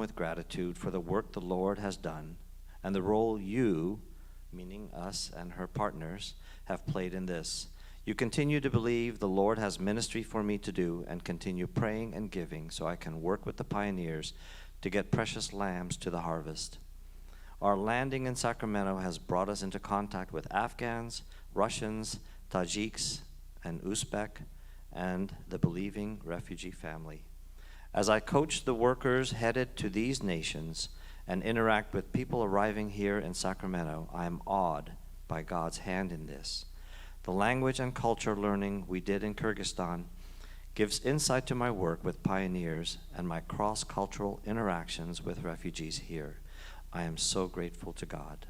with gratitude for the work the Lord has done and the role you, meaning us and her partners, have played in this. You continue to believe the Lord has ministry for me to do and continue praying and giving so I can work with the pioneers to get precious lambs to the harvest. Our landing in Sacramento has brought us into contact with Afghans, Russians, Tajiks, and Uzbek, and the believing refugee family. As I coach the workers headed to these nations and interact with people arriving here in Sacramento, I am awed by God's hand in this. The language and culture learning we did in Kyrgyzstan gives insight to my work with pioneers and my cross-cultural interactions with refugees here. I am so grateful to God.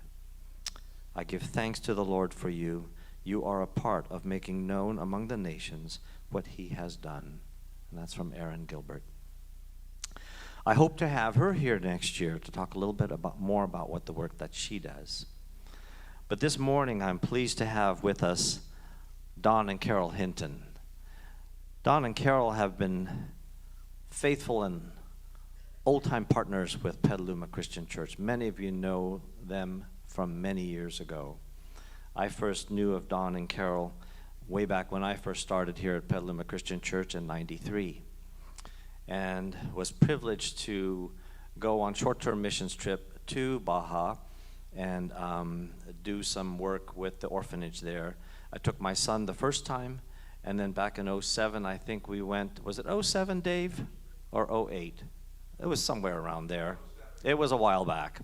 I give thanks to the Lord for you. You are a part of making known among the nations what he has done. And that's from Erin Gilbert. I hope to have her here next year to talk a little bit more about what the work that she does. But this morning, I'm pleased to have with us Don and Carol Hinton. Don and Carol have been faithful and old-time partners with Petaluma Christian Church. Many of you know them from many years ago. I first knew of Don and Carol way back when I first started here at Petaluma Christian Church in '93, and was privileged to go on short-term missions trip to Baja and do some work with the orphanage there. I took my son the first time, and then back in '07, I think we went, was it '07, Dave, or '08? It was somewhere around there. It was a while back.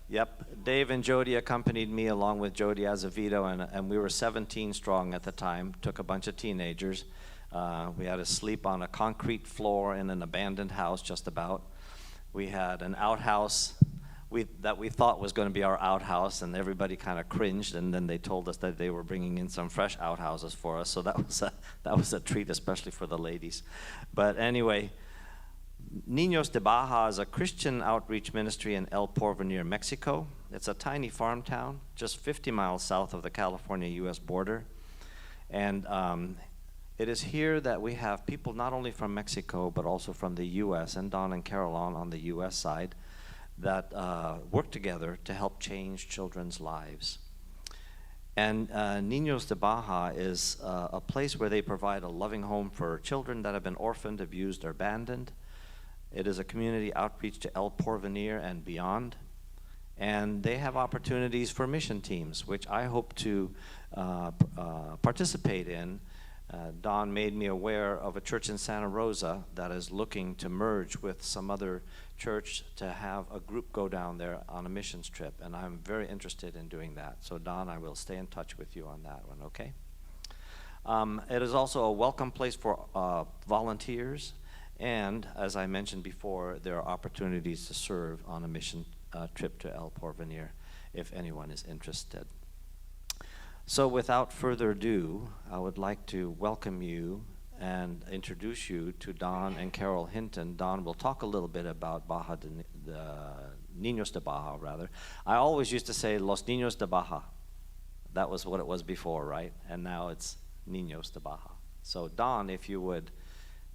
Yep, Dave and Jody accompanied me along with Jody Azevedo, and we were 17 strong at the time, took a bunch of teenagers. We had to sleep on a concrete floor in an abandoned house just about. We had an outhouse that we thought was going to be our outhouse, and everybody kind of cringed, and then they told us that they were bringing in some fresh outhouses for us, so that was a treat, especially for the ladies. But anyway, Niños de Baja is a Christian outreach ministry in El Porvenir, Mexico. It's a tiny farm town, just 50 miles south of the California-U.S. border. And it is here that we have people not only from Mexico, but also from the U.S., and Don and Caroline on the U.S. side, that work together to help change children's lives. And Niños de Baja is a place where they provide a loving home for children that have been orphaned, abused, or abandoned. It is a community outreach to El Porvenir and beyond. And they have opportunities for mission teams, which I hope to participate in. Don made me aware of a church in Santa Rosa that is looking to merge with some other church to have a group go down there on a missions trip, and I'm very interested in doing that. So Don, I will stay in touch with you on that one, okay? It is also a welcome place for volunteers, and as I mentioned before, there are opportunities to serve on a mission trip to El Porvenir if anyone is interested. So without further ado, I would like to welcome you and introduce you to Don and Carol Hinton. Don will talk a little bit about Niños de Baja, rather. I always used to say Los Niños de Baja. That was what it was before, right? And now it's Niños de Baja. So Don, if you would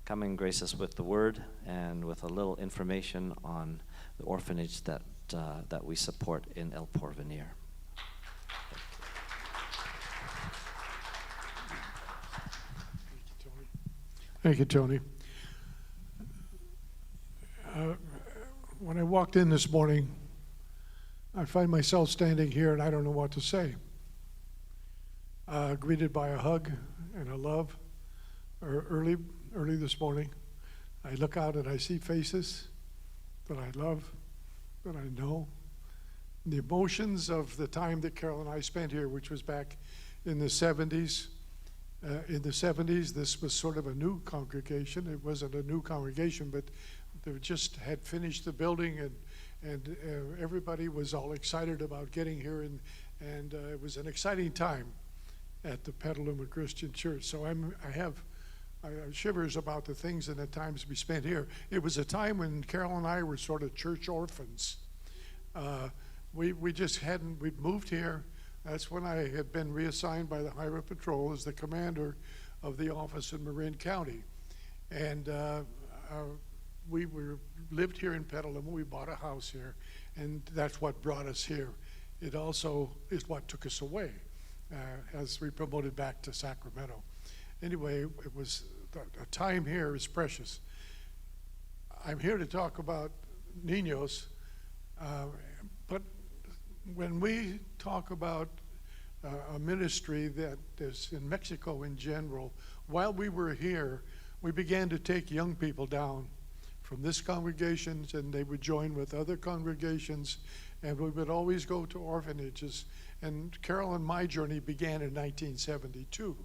come and grace us with the word and with a little information on the orphanage that we support in El Porvenir. Thank you, Tony. When I walked in this morning, I find myself standing here and I don't know what to say. Greeted by a hug and a love early this morning. I look out and I see faces that I love, that I know. The emotions of the time that Carol and I spent here, which was back in the 70s. In the 70s, this was sort of a new congregation. It wasn't a new congregation, but they just had finished the building, and everybody was all excited about getting here, and it was an exciting time at the Petaluma Christian Church. So I have shivers about the things and the times we spent here. It was a time when Carol and I were sort of church orphans. We'd moved here. That's when I had been reassigned by the Highway Patrol as the commander of the office in Marin County. And lived here in Petaluma. We bought a house here, and that's what brought us here. It also is what took us away as we promoted back to Sacramento. Anyway, it was the time here is precious. I'm here to talk about niños, but when we talk about a ministry that is in Mexico in general, while we were here, we began to take young people down from this congregation, and they would join with other congregations, and we would always go to orphanages. And Carol and my journey began in 1972.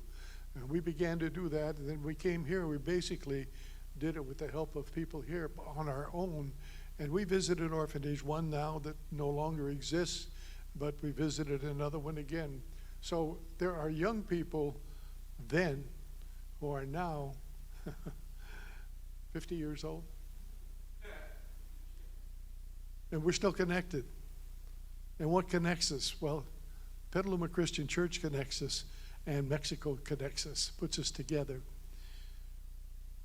And we began to do that, and then we came here. We basically did it with the help of people here on our own. And we visited orphanage, one now that no longer exists, but we visited another one again. So there are young people then who are now 50 years old. And we're still connected. And what connects us? Well, Petaluma Christian Church connects us, and Mexico connects us, puts us together.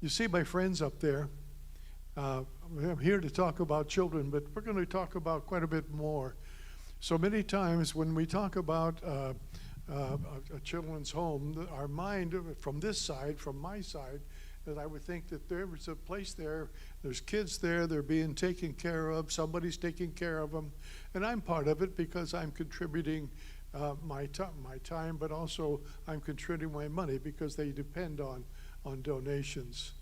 You see my friends up there. I'm here to talk about children, but we're going to talk about quite a bit more. So many times when we talk about a children's home, our mind from this side, from my side, that I would think that there was a place there, there's kids there, they're being taken care of, somebody's taking care of them, and I'm part of it because I'm contributing my time, but also I'm contributing my money because they depend on donations.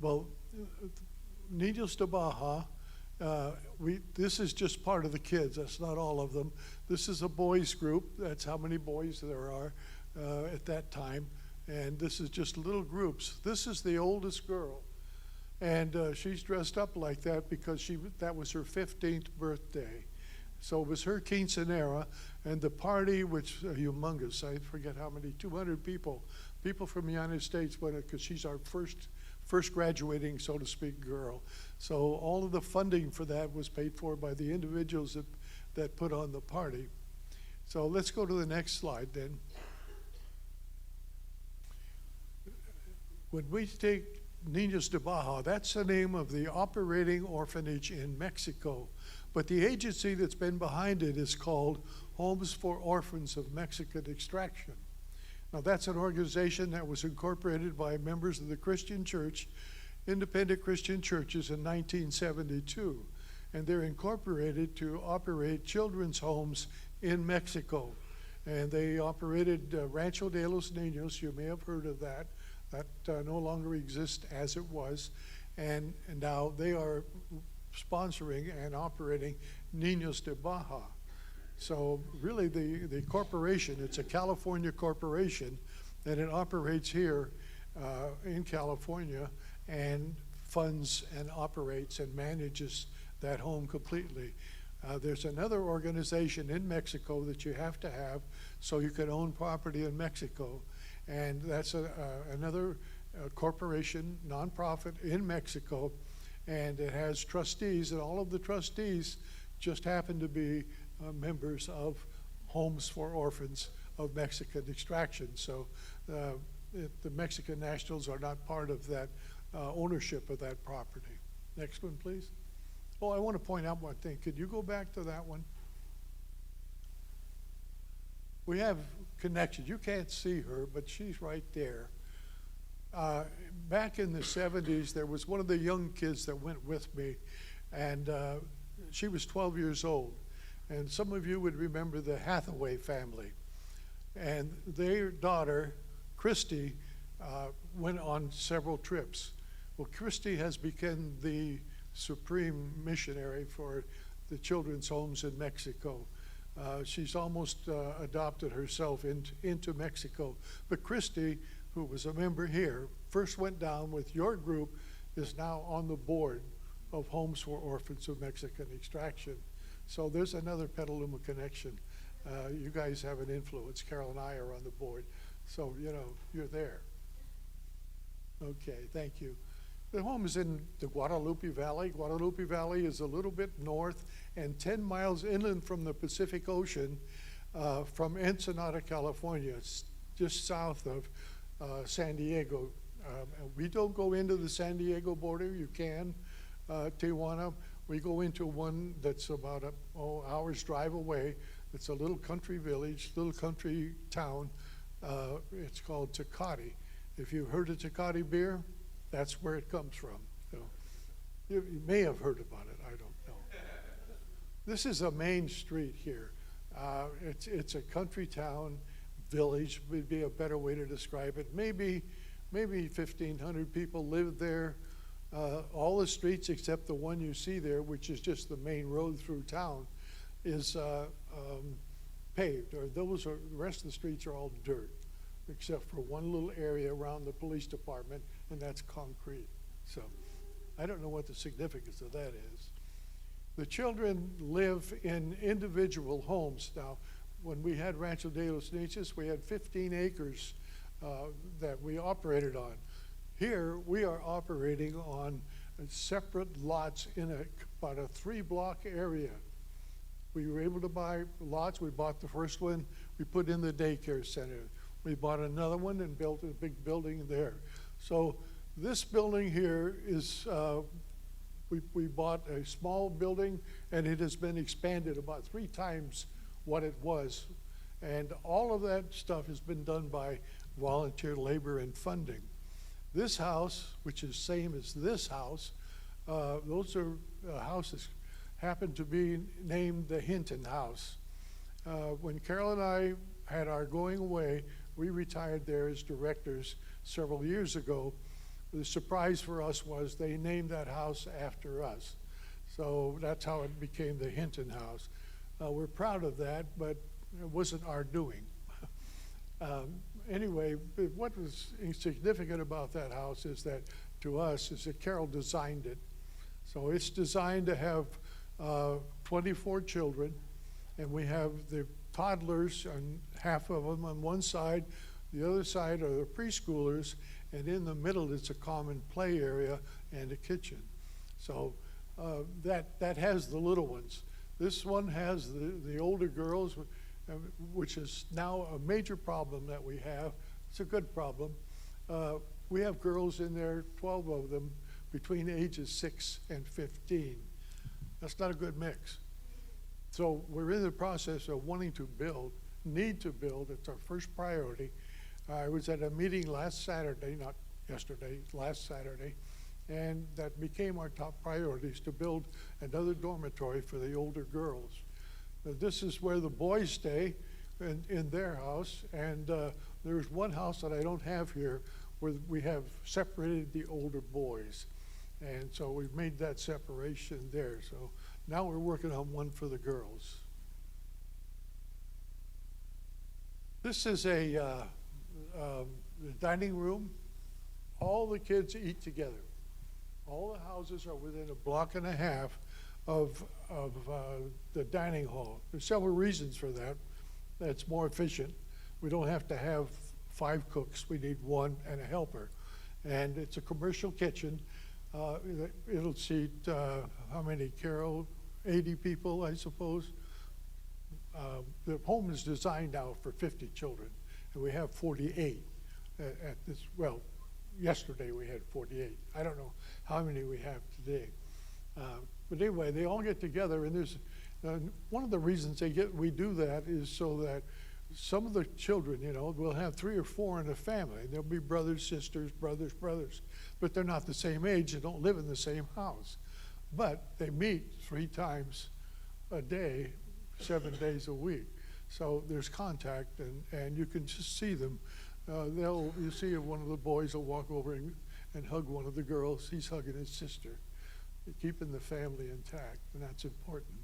Well, Niños de Baja, this is just part of the kids, that's not all of them. This is a boys group, that's how many boys there are at that time. And this is just little groups. This is the oldest girl. And she's dressed up like that because that was her 15th birthday. So it was her quinceanera, and the party, which humongous, I forget how many, 200 people from the United States went, because she's our first graduating, so to speak, girl. So all of the funding for that was paid for by the individuals that put on the party. So let's go to the next slide then. When we take Niños de Baja, that's the name of the operating orphanage in Mexico. But the agency that's been behind it is called Homes for Orphans of Mexican Extraction. Now that's an organization that was incorporated by members of the Christian Church, independent Christian churches in 1972. And they're incorporated to operate children's homes in Mexico. And they operated Rancho de los Niños, you may have heard of that. That no longer exists as it was, and now they are sponsoring and operating Niños de Baja. So really the corporation, it's a California corporation, and it operates here in California and funds and operates and manages that home completely. There's another organization in Mexico that you have to have so you can own property in Mexico. And that's another corporation, nonprofit in Mexico, and it has trustees, and all of the trustees just happen to be members of Homes for Orphans of Mexican Extraction. So the Mexican nationals are not part of that ownership of that property. Next one, please. Oh, I want to point out one thing. Could you go back to that one? We have connections. You can't see her, but she's right there. Back in the 70s, there was one of the young kids that went with me, and she was 12 years old. And some of you would remember the Hathaway family. And their daughter, Christy, went on several trips. Well, Christy has become the supreme missionary for the children's homes in Mexico. She's almost adopted herself into Mexico. But Christy, who was a member here, first went down with your group, is now on the board of Homes for Orphans of Mexican Extraction. So there's another Petaluma connection. You guys have an influence. Carol and I are on the board. So, you're there. Okay, thank you. The home is in the Guadalupe Valley. Guadalupe Valley is a little bit north and 10 miles inland from the Pacific Ocean from Ensenada, California. It's just south of San Diego. We don't go into the San Diego border. You can. Tijuana. We go into one that's about an hour's drive away. It's a little country village, little country town. It's called Tecate. If you've heard of Tecate beer, that's where it comes from. So you may have heard about it. I don't know. This is a main street here. It's a country town, village would be a better way to describe it. Maybe 1,500 people live there. All the streets except the one you see there, which is just the main road through town, is paved. Or the rest of the streets are all dirt, except for one little area around the police department, and that's concrete. So I don't know what the significance of that is. The children live in individual homes. Now, when we had Rancho de los Niños, we had 15 acres that we operated on. Here, we are operating on separate lots in about a 3-block area. We were able to buy lots. We bought the first one. We put in the daycare center. We bought another one and built a big building there. So this building here is, we bought a small building, and it has been expanded about 3 times what it was. And all of that stuff has been done by volunteer labor and funding. This house, which is same as this house, those are houses happen to be named the Hinton House. When Carol and I had our going away, we retired there as directors several years ago. The surprise for us was they named that house after us. So that's how it became the Hinton House. We're proud of that, but it wasn't our doing. Anyway, what was significant about that house is that, to us, is that Carol designed it. So it's designed to have 24 children, and we have the toddlers, and half of them on one side. The other side are the preschoolers, and in the middle is a common play area and a kitchen. So that has the little ones. This one has the older girls, which is now a major problem that we have. It's a good problem. We have girls in there, 12 of them, between ages 6 and 15. That's not a good mix. So we're in the process of wanting to build, need to build. It's our first priority. I was at a meeting last Saturday, not yesterday, last Saturday, and that became our top priorities, to build another dormitory for the older girls. This is where the boys stay in their house, and there's one house that I don't have here where we have separated the older boys. And so we've made that separation there. So now we're working on one for the girls. This is a dining room. All the kids eat together. All the houses are within a block and a half of the dining hall. There's several reasons for that. That's more efficient. We don't have to have 5 cooks. We need 1 and a helper. And it's a commercial kitchen. It'll seat, how many, Carol? 80 people, I suppose. The home is designed now for 50 children, and we have 48 at this, well, yesterday we had 48. I don't know how many we have today. But anyway, they all get together, and there's one of the reasons we do that is so that some of the children, will have 3 or 4 in a family. There'll be brothers, sisters, brothers, but they're not the same age and don't live in the same house. But they meet 3 times a day, 7 days a week. So there's contact, and you can just see them. You see one of the boys will walk over and hug one of the girls. He's hugging his sister, keeping the family intact, and that's important.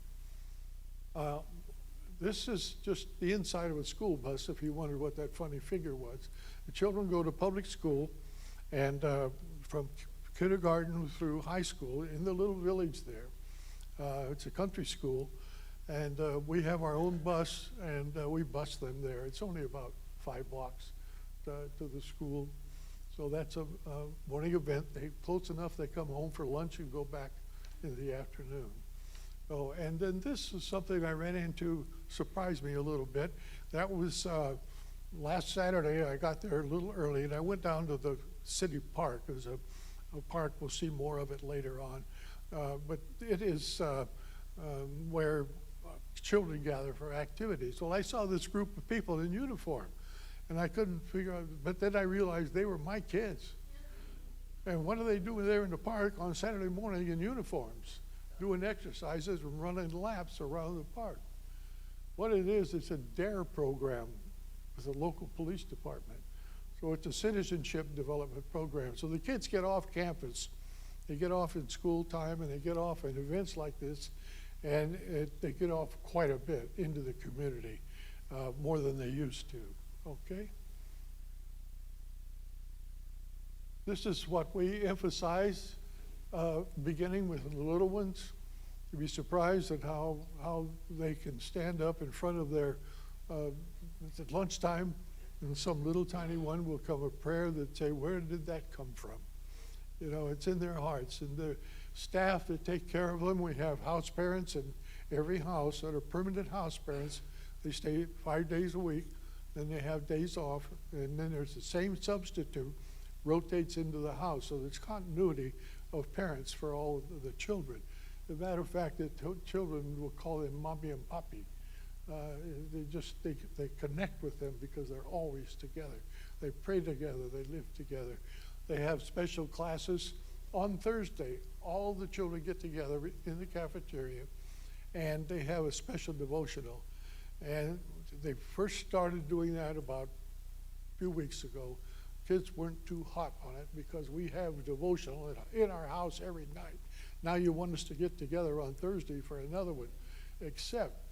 This is just the inside of a school bus, if you wondered what that funny figure was. The children go to public school, and from kindergarten through high school in the little village there. It's a country school, and we have our own bus, and we bus them there. It's only about 5 blocks to the school. So that's a morning event. They close enough, they come home for lunch and go back in the afternoon. Oh, and then this is something I ran into, surprised me a little bit. That was last Saturday. I got there a little early, and I went down to the city park. There's a park, we'll see more of it later on. But it is where children gather for activities. Well, I saw this group of people in uniform, and I couldn't figure out, but then I realized they were my kids. And what are they doing there in the park on Saturday morning in uniforms? Doing exercises and running laps around the park. What it is, it's a DARE program with the local police department. So it's a citizenship development program. So the kids get off campus, they get off in school time, and they get off in events like this, and they get off quite a bit into the community, more than they used to, okay? This is what we emphasize, beginning with the little ones. You'd be surprised at how they can stand up in front of their, at lunchtime, and some little tiny one will come a prayer that say, where did that come from? You know, it's in their hearts. And the staff that take care of them, we have house parents in every house that are permanent house parents. They stay 5 days a week, then they have days off, and then there's the same substitute rotates into the house. So there's continuity of parents for all of the children. As a matter of fact, the children will call them mommy and papi. They connect with them because they're always together. They pray together, they live together. They have special classes on Thursday. All the children get together in the cafeteria, and they have a special devotional. And they first started doing that about a few weeks ago. Kids weren't too hot on it because we have devotional in our house every night. Now you want us to get together on Thursday for another one, except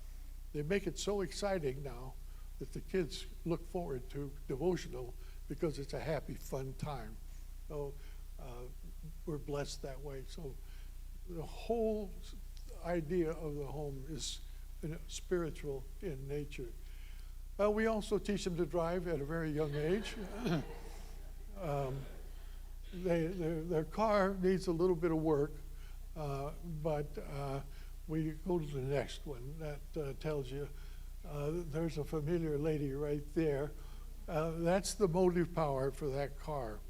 they make it so exciting now that the kids look forward to devotional because it's a happy, fun time. So we're blessed that way. So the whole idea of the home is spiritual in nature. We also teach them to drive at a very young age. Their car needs a little bit of work, but we go to the next one. That tells you there's a familiar lady right there. That's the motive power for that car.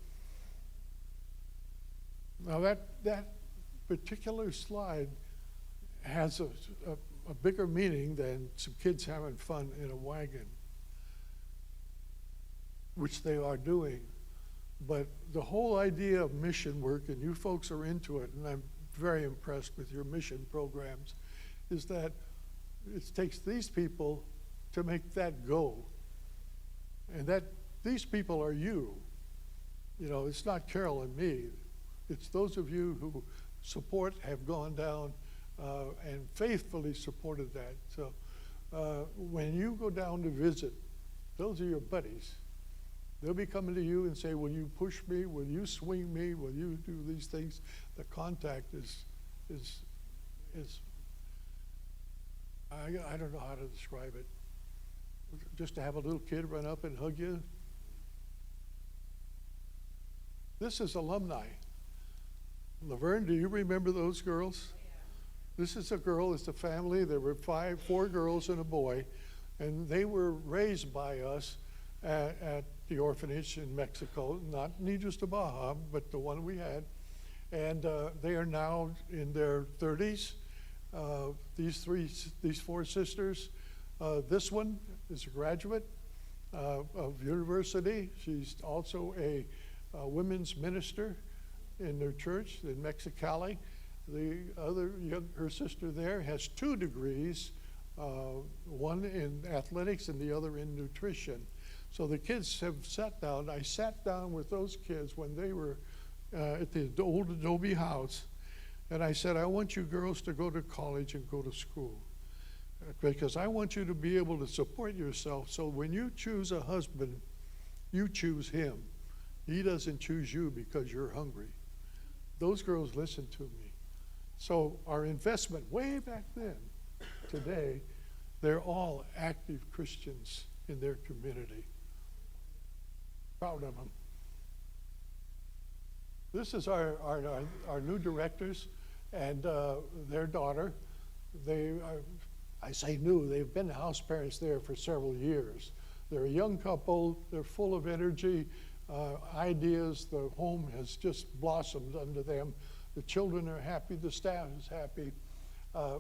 Now that particular slide has a bigger meaning than some kids having fun in a wagon, which they are doing. But the whole idea of mission work, and you folks are into it, and I'm very impressed with your mission programs, is that it takes these people to make that go. And that these people are you. You know, it's not Carol and me. It's those of you who have gone down and faithfully supported that. So when you go down to visit, those are your buddies. They'll be coming to you and say, will you push me? Will you swing me? Will you do these things? The contact is I don't know how to describe it. Just to have a little kid run up and hug you. This is alumni. Laverne, do you remember those girls? This is a girl, it's a family. There were four girls and a boy, and they were raised by us at the orphanage in Mexico, not Niños de Baja, but the one we had. And they are now in their 30s. These four sisters. This one is a graduate of university. She's also a women's minister in their church in Mexicali. Her sister there has 2 degrees, one in athletics and the other in nutrition. So the kids have sat down. I sat down with those kids when they were at the old Adobe house, and I said, I want you girls to go to college and go to school, because I want you to be able to support yourself. So when you choose a husband, you choose him. He doesn't choose you because you're hungry. Those girls listened to me. So our investment way back then, today, they're all active Christians in their community. Proud of them. This is our new directors and their daughter. I say new, they've been house parents there for several years. They're a young couple, they're full of energy, ideas. The home has just blossomed under them. The children are happy. The staff is happy.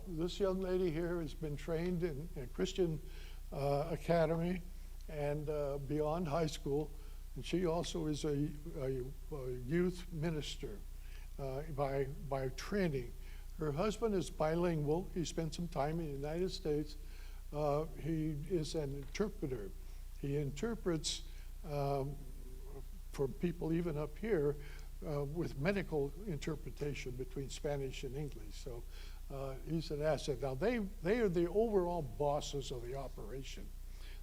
This young lady here has been trained in a Christian academy and beyond high school. And she also is a youth minister by training. Her husband is bilingual. He spent some time in the United States. He is an interpreter. He interprets for people even up here with medical interpretation between Spanish and English. So he's an asset. Now, they are the overall bosses of the operation.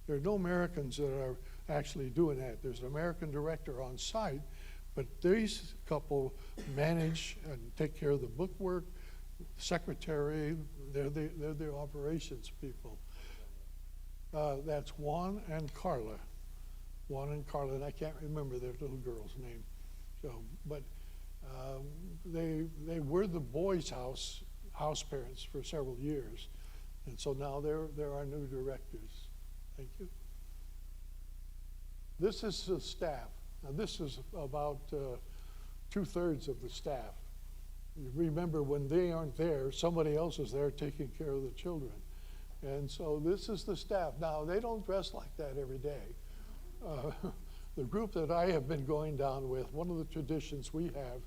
There are no Americans that are actually doing that. There's an American director on site, but these couple manage and take care of the bookwork, secretary. They're the operations people. That's Juan and Carla. Juan and Carla, and I can't remember their little girl's name. So, but they were the boys' house parents for several years, and so now they're our new directors. Thank you. This is the staff. Now this is about 2/3 of the staff. You remember when they aren't there, somebody else is there taking care of the children. And so this is the staff. Now, they don't dress like that every day. The group that I have been going down with, one of the traditions we have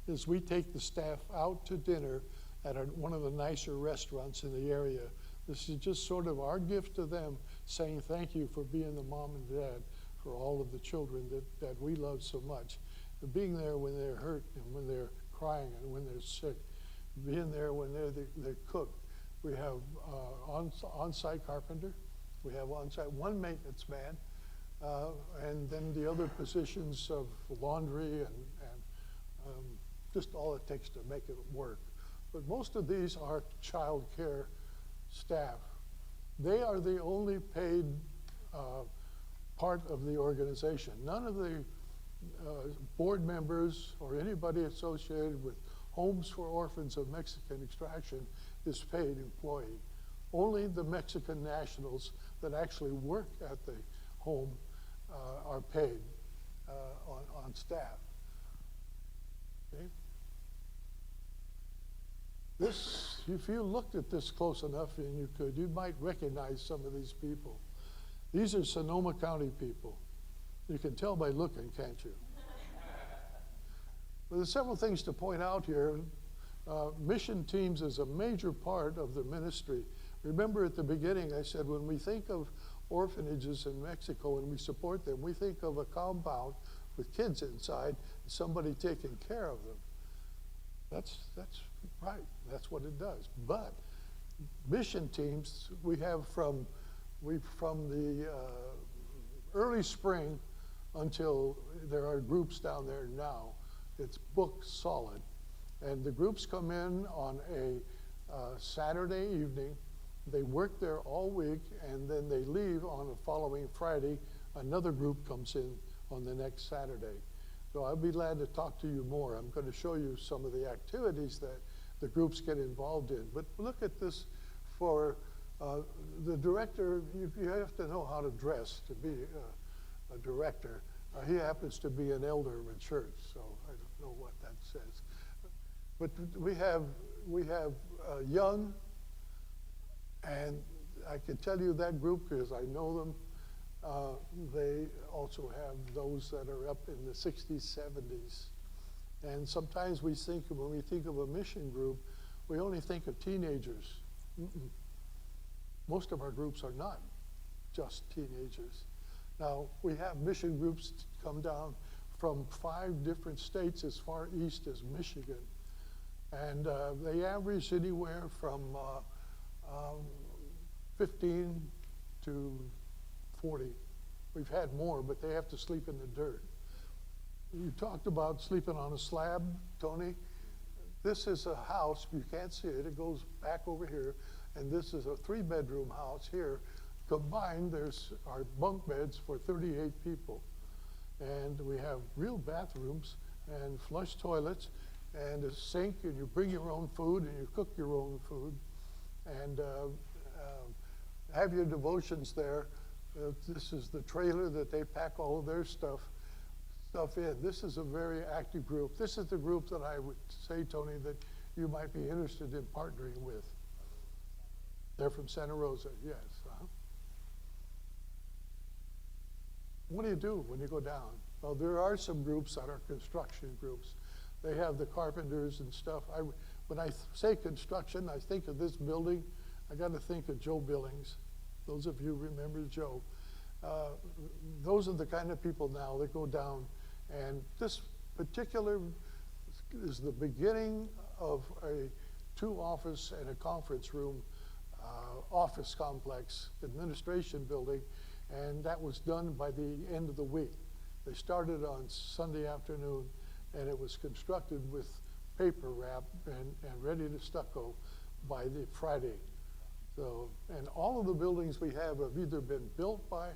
is we take the staff out to dinner at one of the nicer restaurants in the area. This is just sort of our gift to them, saying thank you for being the mom and dad for all of the children that we love so much. And being there when they're hurt and when they're crying and when they're sick. Being there when they cook. We have on-site carpenter. We have on-site one maintenance man. And then the other positions of laundry and just all it takes to make it work. But most of these are child care staff. They are the only paid part of the organization. None of the board members or anybody associated with Homes for Orphans of Mexican Extraction is paid employee. Only the Mexican nationals that actually work at the home are paid on staff. Okay? This, if you looked at this close enough and you could, you might recognize some of these people. These are Sonoma County people. You can tell by looking, can't you? Well, there's several things to point out here. Mission teams is a major part of the ministry. Remember at the beginning I said when we think of orphanages in Mexico and we support them, we think of a compound with kids inside and somebody taking care of them. That's right, that's what it does. But mission teams we have from the early spring until there are groups down there now. It's booked solid. And the groups come in on a Saturday evening. They work there all week, and then they leave on the following Friday. Another group comes in on the next Saturday. So I'll be glad to talk to you more. I'm going to show you some of the activities that the groups get involved in. But look at this for the director. You have to know how to dress to be a director. He happens to be an elder of a church, so I don't know what that says. But we have young, and I can tell you that group because I know them. They also have those that are up in the 60s, 70s. And sometimes we think, when we think of a mission group, we only think of teenagers. Most of our groups are not just teenagers. Now, we have mission groups come down from 5 different states as far east as Michigan. And they average anywhere from 15 to 40. We've had more, but they have to sleep in the dirt. You talked about sleeping on a slab, Tony. This is a house. You can't see it. It goes back over here. And this is a 3-bedroom house here. Combined, there's our bunk beds for 38 people. And we have real bathrooms and flush toilets and a sink, and you bring your own food and you cook your own food. And have your devotions there. This is the trailer that they pack all of their stuff. stuff in. This is a very active group. This is the group that I would say, Tony, that you might be interested in partnering with. They're from Santa Rosa, yes. What do you do when you go down? Well, there are some groups that are construction groups. They have the carpenters and stuff. When I say construction, I think of this building. I got to think of Joe Billings. Those of you remember Joe. Those are the kind of people now that go down. And this particular is the beginning of a 2-office and a conference room office complex, administration building, and that was done by the end of the week. They started on Sunday afternoon, and it was constructed with paper wrap and ready to stucco by the Friday. So, and all of the buildings we have either been built by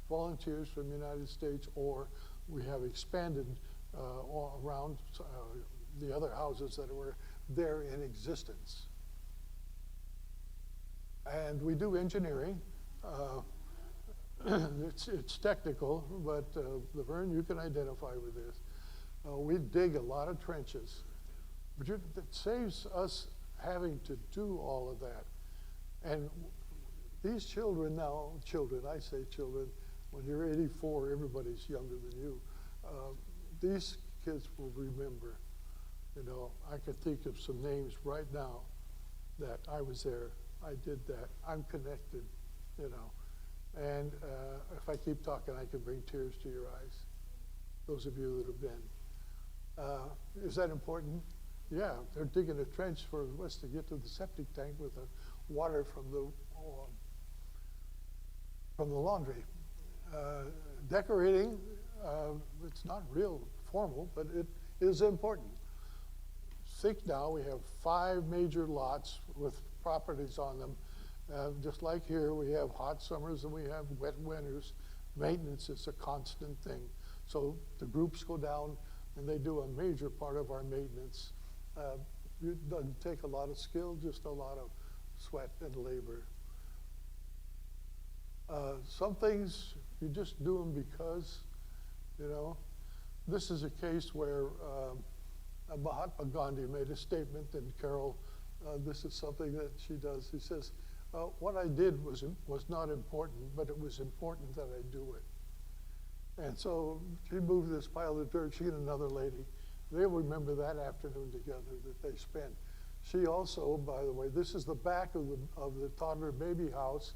volunteers from the United States, or we have expanded all around the other houses that were there in existence. And we do engineering. It's technical, but Laverne, you can identify with this. We dig a lot of trenches, but it saves us having to do all of that. And these children now, I say children, when you're 84, everybody's younger than you. These kids will remember. You know, I could think of some names right now that I was there, I did that, I'm connected, you know. And if I keep talking, I can bring tears to your eyes, those of you that have been. Is that important? Yeah, they're digging a trench for us to get to the septic tank with the water from the laundry. Decorating, it's not real formal, but it is important. Think now we have 5 major lots with properties on them. Just like here, we have hot summers and we have wet winters. Maintenance is a constant thing. So the groups go down and they do a major part of our maintenance. It doesn't take a lot of skill, just a lot of sweat and labor. Some things, you just do them because, you know. This is a case where Mahatma Gandhi made a statement, and Carol, this is something that she does. He says, what I did was not important, but it was important that I do it. And so she moved this pile of dirt, she and another lady. They'll remember that afternoon together that they spent. She also, by the way, this is the back of the toddler baby house,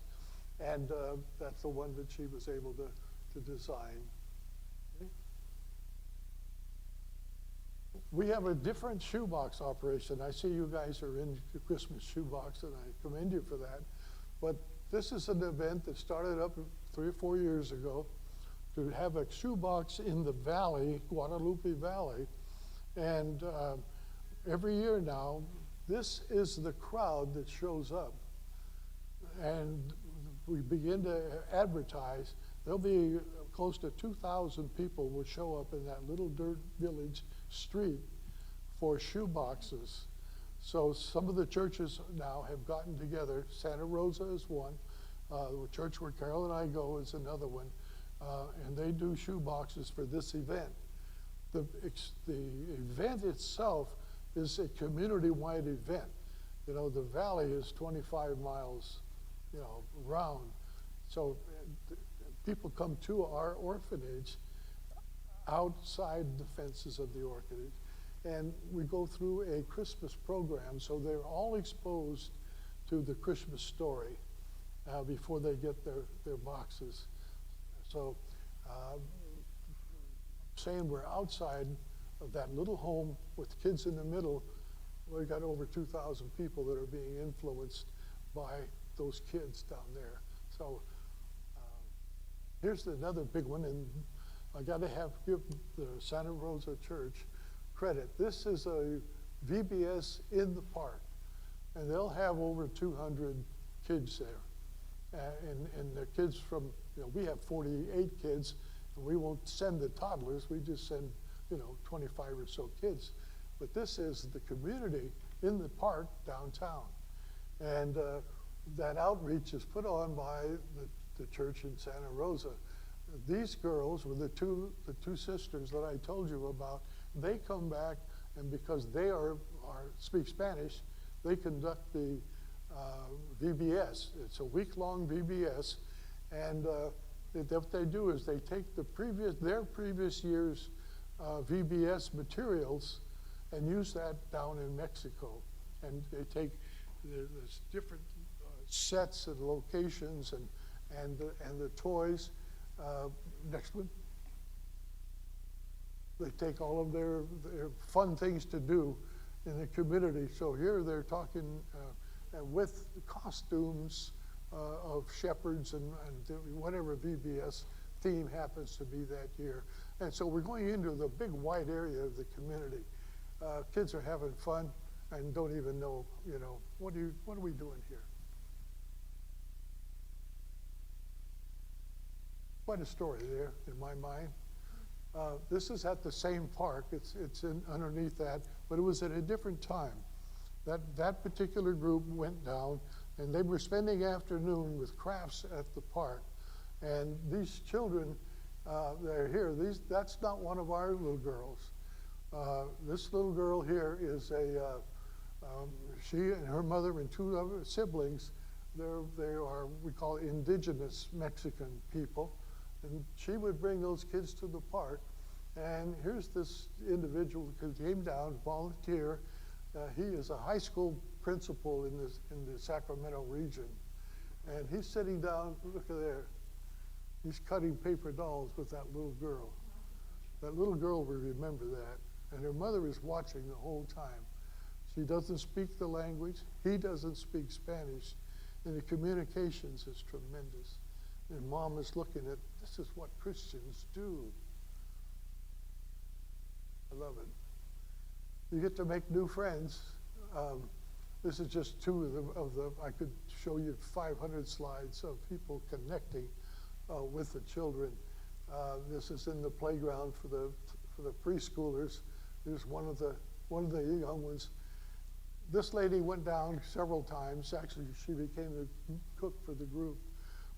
and that's the one that she was able to design. Okay. We have a different shoebox operation. I see you guys are in the Christmas shoebox, and I commend you for that. But this is an event that started up 3 or 4 years ago to have a shoebox in the valley, Guadalupe Valley. And every year now, this is the crowd that shows up. And we begin to advertise. There'll be close to 2,000 people will show up in that little dirt village street for shoe boxes. So some of the churches now have gotten together. Santa Rosa is one. The church where Carol and I go is another one. And they do shoe boxes for this event. The event itself is a community-wide event. You know, the valley is 25 miles, you know, round. So people come to our orphanage outside the fences of the orphanage, and we go through a Christmas program, so they're all exposed to the Christmas story before they get their boxes. So saying we're outside of that little home with kids in the middle, we've got over 2,000 people that are being influenced by those kids down there. So here's another big one, and I got to give the Santa Rosa Church credit. This is a VBS in the park, and they'll have over 200 kids there. And the kids from, you know, we have 48 kids, and we won't send the toddlers, we just send, you know, 25 or so kids. But this is the community in the park downtown. And that outreach is put on by the church in Santa Rosa. these girls were the two sisters that I told you about. They come back, and because they speak Spanish, they conduct the VBS. It's a week-long VBS, and what they do is they take their previous year's VBS materials and use that down in Mexico. And they take there's different sets and locations and the toys. Next one. They take all of their fun things to do in the community. So here they're talking with costumes of shepherds and whatever VBS theme happens to be that year. And so we're going into the big wide area of the community. Kids are having fun and don't even know, what are we doing here? Quite a story there in my mind. This is at the same park. It's underneath that, but it was at a different time. That particular group went down, and they were spending afternoon with crafts at the park. And these children, they're here. That's not one of our little girls. This little girl here is she and her mother and two other siblings. They are, we call indigenous Mexican people. And she would bring those kids to the park. And here's this individual who came down, volunteer. He is a high school principal in the Sacramento region. And he's sitting down, look at there. He's cutting paper dolls with that little girl. That little girl will remember that. And her mother is watching the whole time. She doesn't speak the language. He doesn't speak Spanish. And the communications is tremendous. And mom is looking at, this is what Christians do. I love it. You get to make new friends. This is just two of the I could show you 500 slides of people connecting with the children. This is in the playground for the preschoolers. There's one of the young ones. This lady went down several times. Actually, she became the cook for the group.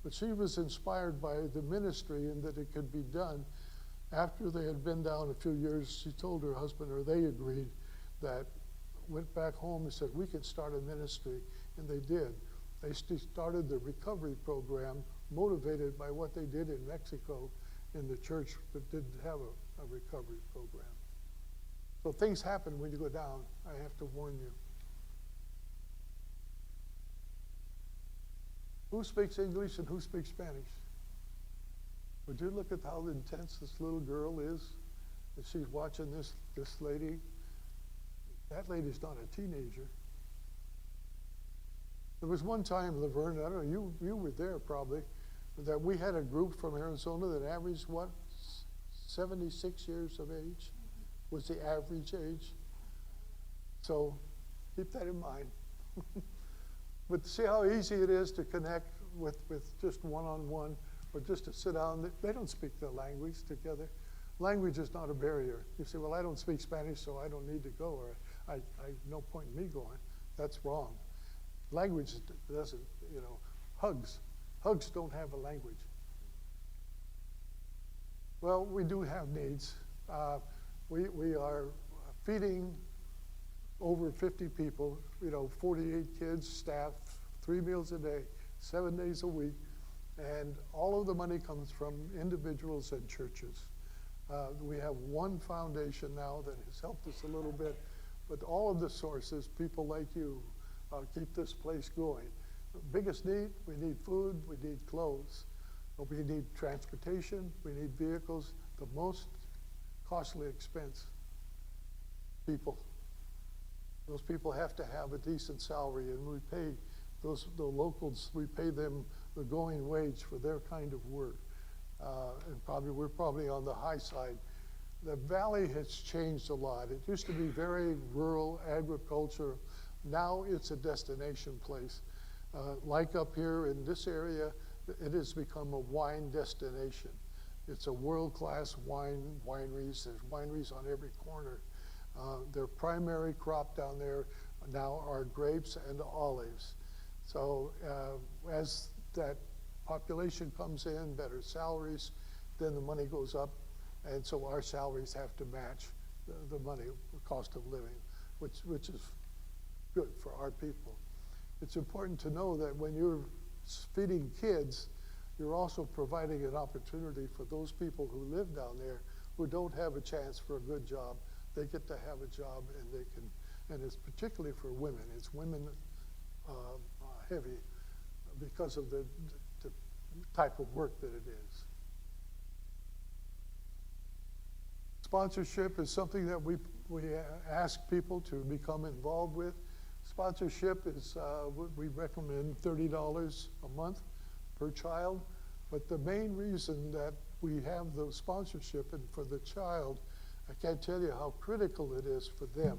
But she was inspired by the ministry and that it could be done. After they had been down a few years, she told her husband, or they agreed, that went back home and said, we could start a ministry. And they did. They started the recovery program, motivated by what they did in Mexico in the church that didn't have a recovery program. So things happen when you go down. I have to warn you. Who speaks English and who speaks Spanish? Would you look at how intense this little girl is? And she's watching this lady. That lady's not a teenager. There was one time, Laverne, I don't know, you were there probably, that we had a group from Arizona that averaged, 76 years of age was the average age. So keep that in mind. But see how easy it is to connect with just one-on-one, or just to sit down. They don't speak the language together. Language is not a barrier. You say, well, I don't speak Spanish, so I don't need to go, or I no point in me going. That's wrong. Language doesn't, hugs. Hugs don't have a language. Well, we do have needs. We are feeding over 50 people, 48 kids, staff, 3 meals a day, 7 days a week, and all of the money comes from individuals and churches. We have one foundation now that has helped us a little bit, but all of the sources, people like you, keep this place going. The biggest need, we need food, we need clothes, we need transportation, we need vehicles. The most costly expense, people. Those people have to have a decent salary, and we pay the locals, we pay them the going wage for their kind of work. And we're probably on the high side. The valley has changed a lot. It used to be very rural agriculture. Now it's a destination place. Like up here in this area, it has become a wine destination. It's a world-class wineries. There's wineries on every corner. Their primary crop down there now are grapes and olives. So as that population comes in, better salaries, then the money goes up, and so our salaries have to match the money, the cost of living, which is good for our people. It's important to know that when you're feeding kids, you're also providing an opportunity for those people who live down there who don't have a chance for a good job. They get to have a job, and they can, and it's particularly for women. It's women heavy because of the type of work that it is. Sponsorship is something that we ask people to become involved with. Sponsorship is, we recommend $30 a month per child, but the main reason that we have the sponsorship and for the child, I can't tell you how critical it is for them,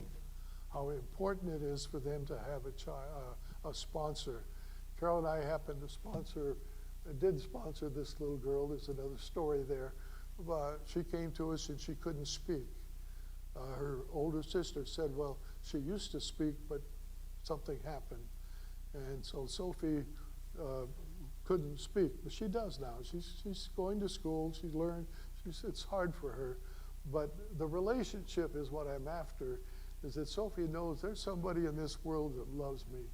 how important it is for them to have a sponsor. Carol and I happened to did sponsor this little girl. There's another story there. She came to us and she couldn't speak. Her older sister said, well, she used to speak, but something happened. And so Sophie couldn't speak, but she does now. She's going to school, she's learned, it's hard for her. But the relationship is what I'm after, is that Sophie knows there's somebody in this world that loves me.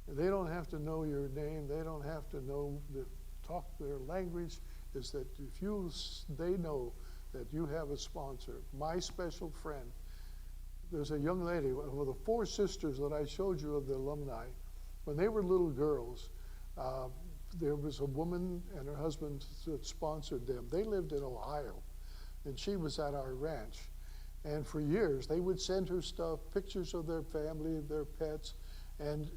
And they don't have to know your name, they don't have to know talk their language, is that they know that you have a sponsor, my special friend. There's a young lady, one of the 4 sisters that I showed you of the alumni, when they were little girls, there was a woman and her husband that sponsored them. They lived in Ohio, and she was at our ranch. And for years, they would send her stuff, pictures of their family, their pets, and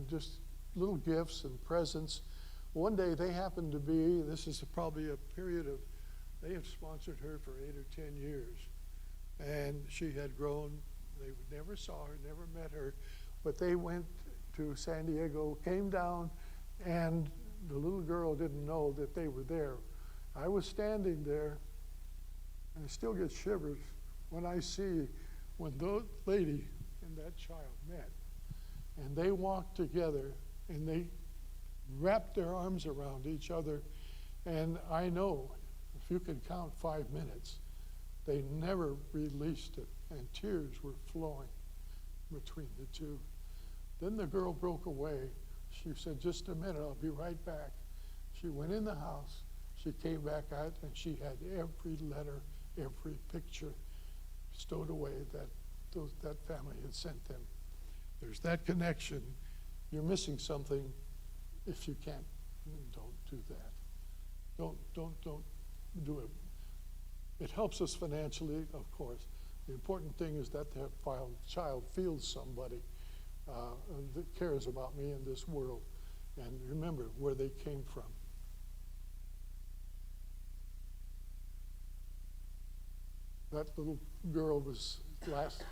just little gifts and presents. One day they happened to be, this is probably a period of, they have sponsored her for 8 or 10 years. And she had grown, they never saw her, never met her, but they went to San Diego, came down, and the little girl didn't know that they were there. I was standing there, and I still get shivers when I see when the lady and that child met, and they walked together, and they wrapped their arms around each other, and I know, if you can count 5 minutes, they never released it, and tears were flowing between the two. Then the girl broke away. She said, just a minute, I'll be right back. She went in the house, she came back out, and she had every letter, every picture stowed away that family had sent them. There's that connection. You're missing something if you can't. Don't do that. Don't do it. It helps us financially, of course. The important thing is that the child feels somebody that cares about me in this world, and remember where they came from. That little girl was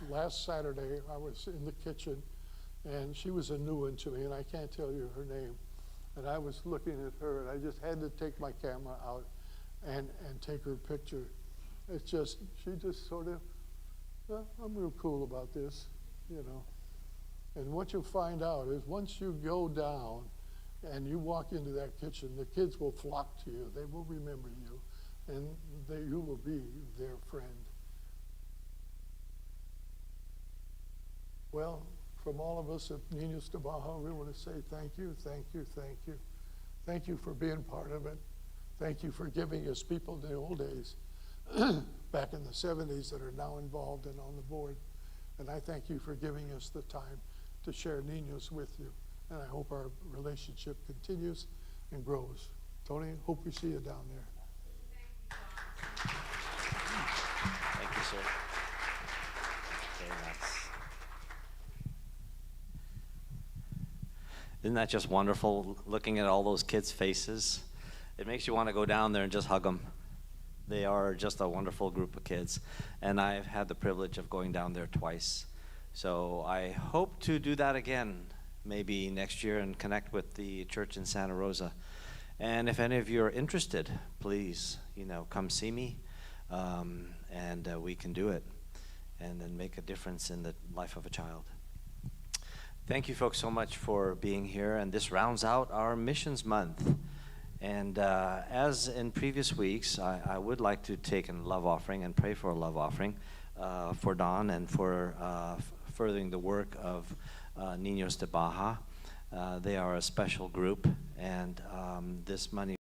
last Saturday, I was in the kitchen, and she was a new one to me, and I can't tell you her name. And I was looking at her, and I just had to take my camera out and take her picture. It's just, she just sort of, well, I'm real cool about this, you know. And what you'll find out is once you go down and you walk into that kitchen, the kids will flock to you. They will remember you, and you will be their friend. Well, from all of us at Niños de Baja, we want to say thank you, thank you, thank you. Thank you for being part of it. Thank you for giving us people in the old days, back in the 70s, that are now involved and on the board. And I thank you for giving us the time to share Niños with you. And I hope our relationship continues and grows. Tony, hope we see you down there. Thank you, sir. Very nice. Isn't that just wonderful, looking at all those kids' faces? It makes you want to go down there and just hug them. They are just a wonderful group of kids. And I've had the privilege of going down there twice. So I hope to do that again, maybe next year, and connect with the church in Santa Rosa. And if any of you are interested, please, come see me, and we can do it and then make a difference in the life of a child. Thank you folks so much for being here, and this rounds out our missions month. And as in previous weeks, I would like to take a love offering and pray for a love offering for Don and for furthering the work of Niños de Baja. They are a special group, and this money